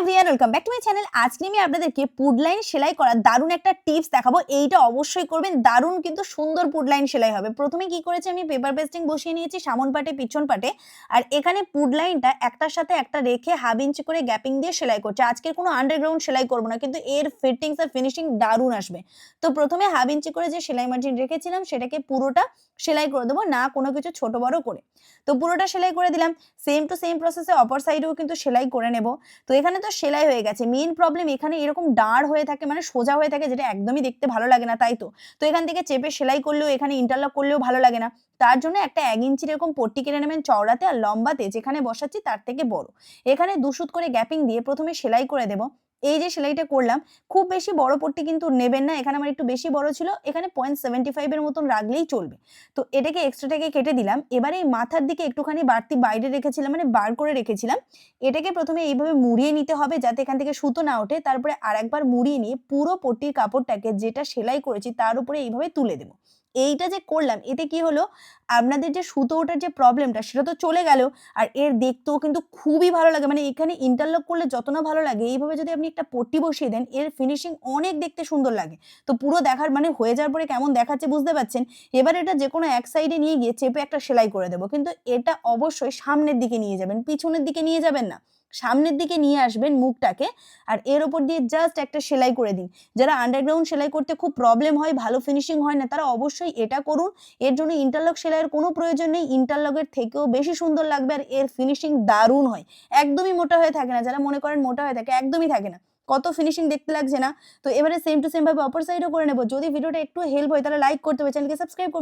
Everyone, welcome back to my channel. আজকে আমি আপনাদেরকে পুডলাইন সেলাই করার দারুণ একটা টিপস দেখাবো। এইটা অবশ্যই করবেন, দারুণ কিন্তু সুন্দর পুডলাইন সেলাই হবে। প্রথমে কি করেছি, আমি পেপার পেস্টিং বসিয়ে নিয়েছি সামন পাটে পিছন পাটে, আর এখানে পুডলাইনটা একটার সাথে একটা রেখে হাফ ইঞ্চি করে গ্যাপিং দিয়ে সেলাই করছি। আজকের কোনো আন্ডারগ্রাউন্ড সেলাই করবো না, কিন্তু এর ফিটিংস আর ফিনিশিং দারুণ আসবে। তো প্রথমে হাফ ইঞ্চি করে যে সেলাই মার্জিন রেখেছিলাম সেটাকে পুরোটা সেলাই করে দেবো, না কোনো কিছু ছোট বড় করে। তো পুরোটা সেলাই করে দিলাম। সেম টু সেম প্রসেসে অপর সাইডেও কিন্তু সেলাই করে নেব। তো এখানে তো সেলাই হয়ে গেছে। মেইন প্রবলেম এখানে এরকম দাঁড় হয়ে থাকে, মানে সোজা হয়ে থাকে, যেটা একদমই দেখতে ভালো লাগে না, তাই তো। তো এখান থেকে চেপে সেলাই করলেও, এখানে ইন্টারলক করলেও ভালো লাগে না। তার জন্য একটা 1 ইঞ্চির এরকম পট্টি কেটে নেবেন চওড়াতে, আর লম্বাতে যেখানে বসাচ্ছি তার থেকে বড়। এখানে 2 সুত করে গ্যাপিং দিয়ে প্রথমে সেলাই করে দেব। এই যে সেলাইটা করলাম, খুব বেশি বড় পট্টি কিন্তু নেবেন না। এখানে আমার একটু বেশি বড় ছিল, এখানে 0.75 এর মতন রাখলেই চলবে। তো এটাকে এক্সট্রাটাকে কেটে দিলাম। এবারে এই মাথার দিকে একটুখানি বাড়তি বাইরে রেখেছিলাম, মানে বার করে রেখেছিলাম। এটাকে প্রথমে এইভাবে মুড়িয়ে নিতে হবে যাতে এখান থেকে সুতো না ওঠে। তারপরে আরেকবার মুড়িয়ে নিয়ে পুরো পট্টির কাপড়টাকে, যেটা সেলাই করেছি তার উপরে এইভাবে তুলে দেব। এইটা যে করলাম, এতে কি হলো, আপনাদের যে সুতো ওঠার যে প্রবলেমটা সেটা তো চলে গেল। আর এর দেখতেও কিন্তু খুবই ভালো লাগে, মানে এখানে ইন্টারলক করলে যত না ভালো লাগে, এইভাবে যদি আপনি একটা পট্টি বসিয়ে দেন, এর ফিনিশিং অনেক দেখতে সুন্দর লাগে। তো পুরো দেখার, মানে হয়ে যাওয়ার পরে কেমন দেখাচ্ছে বুঝতে পারছেন। এবার এটা যেকোনো এক সাইডে নিয়ে গিয়ে চেপে একটা সেলাই করে দেব, কিন্তু এটা অবশ্যই সামনের দিকে নিয়ে যাবেন, পিছনের দিকে নিয়ে যাবেন না। সামনের দিকে নিয়ে আসবেন মুখটাকে, আর এর উপর দিয়ে জাস্ট একটা সেলাই করে দিন। যারা আন্ডারগ্রাউন্ড সেলাই করতে খুব প্রবলেম হয়, ভালো ফিনিশিং হয় না, তারা অবশ্যই এটা করুন। এর জন্য ইন্টারলক সেলাইয়ের কোনো প্রয়োজন নেই, ইন্টারলকের থেকেও বেশি সুন্দর লাগবে, আর এর ফিনিশিং দারুণ হয়। একদমই মোটা হয়ে থাকে না, যারা মনে করেন মোটা হয়ে থাকে, একদমই থাকে না। কত ফিনিশিং দেখতে লাগছে না। তো এবারে সেম টু সেম ভাবে অপর সাইডও করে নেব। যদি ভিডিওটা একটু হেল্প হয় তাহলে লাইক করতে হবে, চ্যানেলকে সাবস্ক্রাইব করবেন।